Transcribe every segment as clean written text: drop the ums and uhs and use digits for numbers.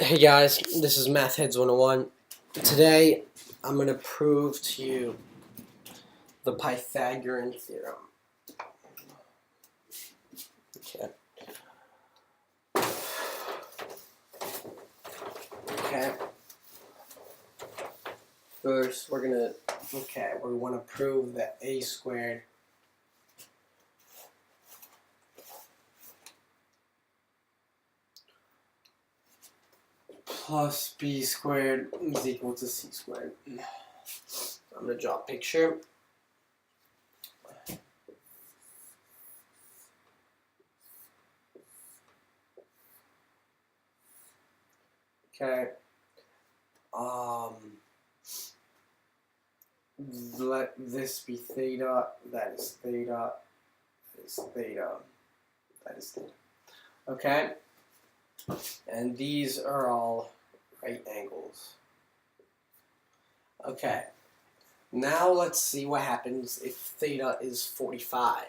Hey guys, this is Math Heads 101. Today I'm going to prove to you the Pythagorean theorem. Okay. First we want to prove that a squared plus b squared is equal to c squared. I'm going to draw a picture. Okay. Let this be theta, that is theta, that is theta, that is theta. Okay? And these are all right angles. Okay. Now let's see what happens if theta is 45.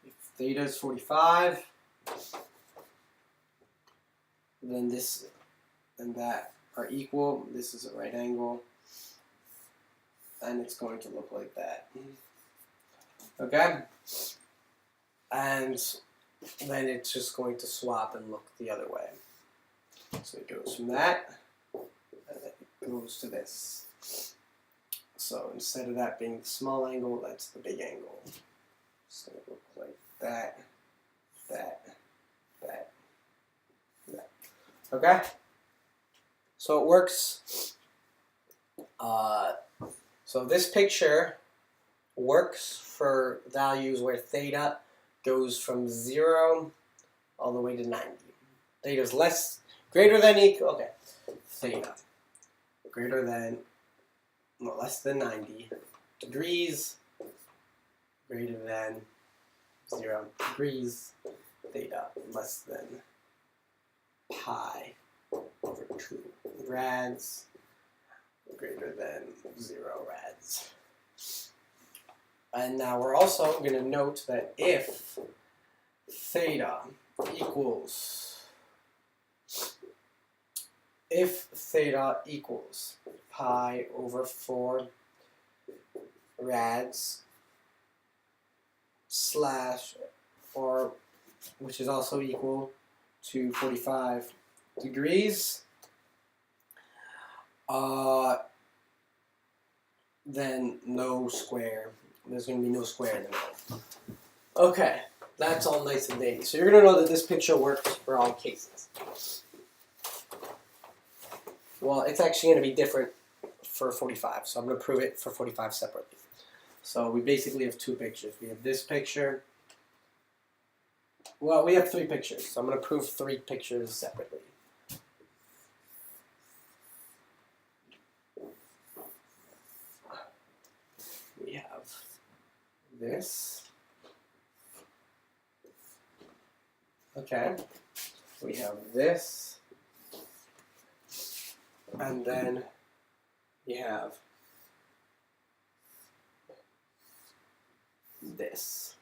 If theta is 45, then this and that are equal. This is a right angle, and it's going to look like that. Okay? And then it's just going to swap and look the other way. So it goes from that, and then it goes to this. So instead of that being the small angle, that's the big angle. So it looks like that, that, that, that. Okay? So it works. So this picture works for values where theta goes from 0 all the way to 90. Theta is greater than equal, okay, theta greater than, less than 90 degrees, greater than 0 degrees, theta less than pi over 2 rads, greater than 0 rads. And now we're also going to note that if theta equals pi over 4 rads which is also equal to 45 degrees, then no square. There's going to be no square in the middle. Okay, that's all nice and dandy. So you're going to know that this picture works for all cases. Well, it's actually going to be different for 45, so I'm going to prove it for 45 separately. So we basically have two pictures. We have this picture. Well, we have 3 pictures, so I'm going to prove 3 pictures separately. We have this. Okay. We have this. And then we have this.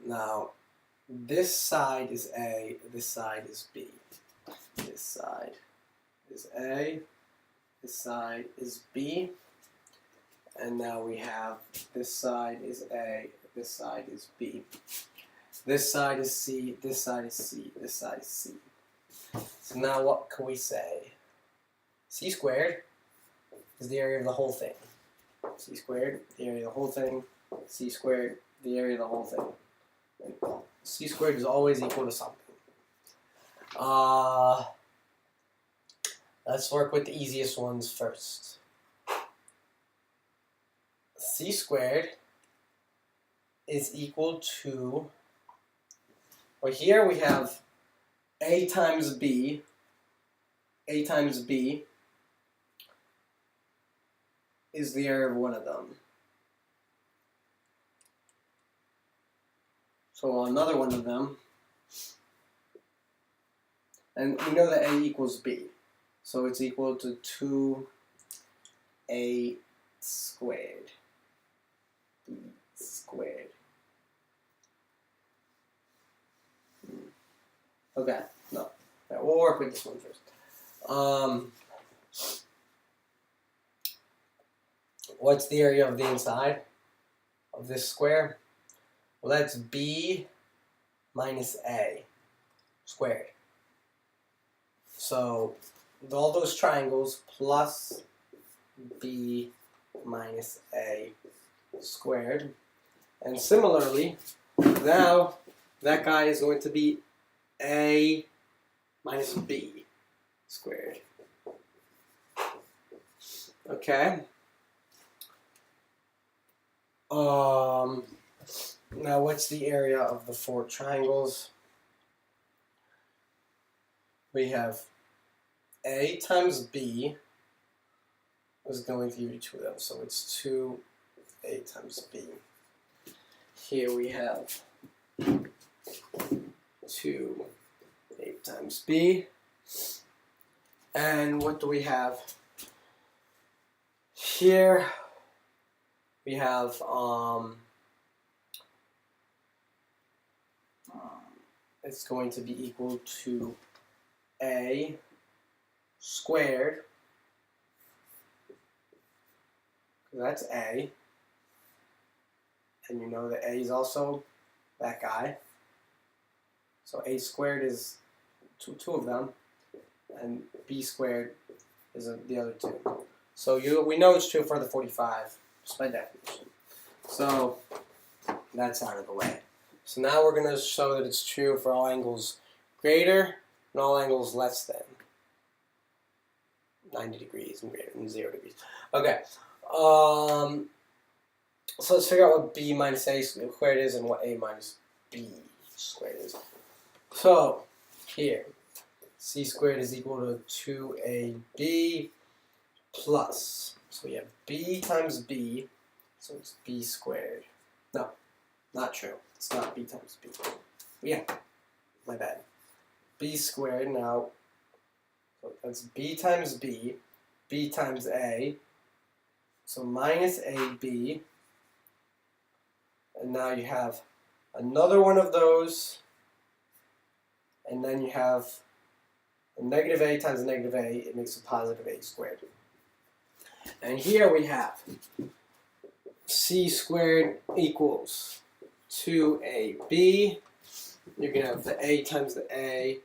Now, this side is A, this side is B. This side is A, this side is B, and now we have this side is A, this side is B. This side is C, this side is C, this side is C. So now what can we say? C squared is the area of the whole thing. C squared, the area of the whole thing. C squared, the area of the whole thing. And C squared is always equal to something. Let's work with the easiest ones first. C squared is equal to, well, here we have A times B. A times B is the area of one of them. So another one of them, and we know that A equals B. So it's equal to 2A squared. Okay, no. Right, we'll work with this one first. What's the area of the inside of this square? Well, that's b minus a squared. So all those triangles plus b minus a squared. And similarly, now that guy is going to be a minus b squared. Okay. Now what's the area of the four triangles? We have a times b is going to give you two of them, so it's 2a times b. Here we have 2a times b. And what do we have? Here we have it's going to be equal to a squared. That's a. And you know that a is also that guy. So a squared is two of them. And b squared is the other two. So we know it's true for the 45, just by definition. So that's out of the way. So now we're going to show that it's true for all angles greater and all angles less than 90 degrees and greater than 0 degrees. Okay. So let's figure out what b minus a squared is and what a minus b squared is. So here, c squared is equal to 2ab plus, so we have b times b, so it's b squared. No, not true. It's not b times b. Yeah, my bad. B squared now, so that's b times b times a, so minus ab, and now you have another one of those, and then you have a negative a times a negative a, it makes a positive a squared. And here we have c squared equals 2ab. You're going to have the a times the a,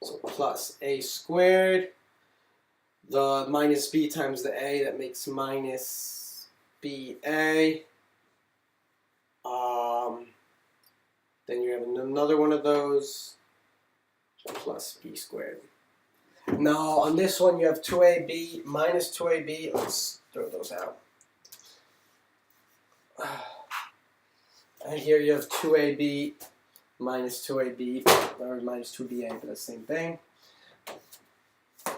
so plus a squared. The minus b times the a, that makes minus ba. Then you have another one of those, plus b squared. Now on this one you have 2ab minus 2ab. Let's throw those out. And here you have 2ab minus 2ab, or minus 2ba, but the same thing.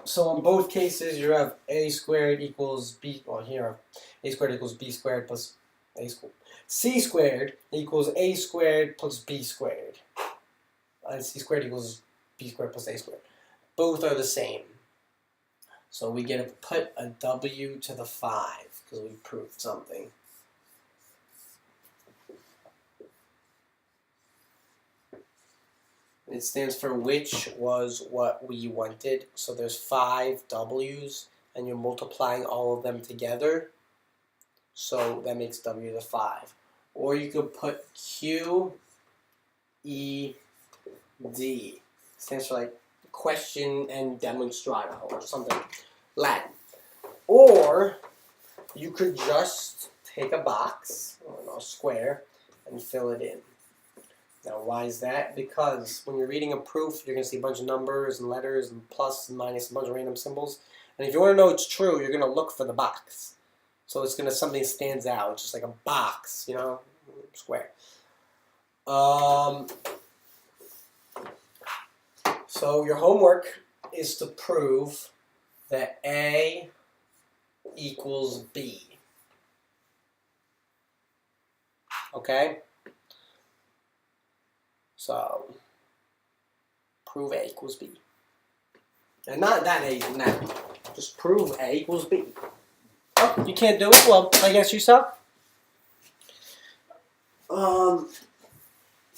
So in both cases you have a squared equals b, well here a squared equals b squared plus a squared. C squared equals a squared plus b squared. And c squared equals b squared plus a squared. Both are the same. So we get to put a w to the 5 because we proved something. It stands for which was what we wanted. So there's 5 w's and you're multiplying all of them together. So that makes w to the 5. Or you could put q, e, d. Stands for like question and demonstrata or something Latin. Or you could just take a box or a square and fill it in. Now why is that? Because when you're reading a proof, you're going to see a bunch of numbers and letters and plus and minus, a bunch of random symbols. And if you want to know it's true, you're going to look for the box. So it's going to, something stands out. It's just like a box, you know, square. So your homework is to prove that A equals B. Okay? So, prove A equals B. And not that A and that B. Just prove A equals B. Oh, you can't do it? Well, I guess you suck.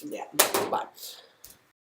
Yeah, bye.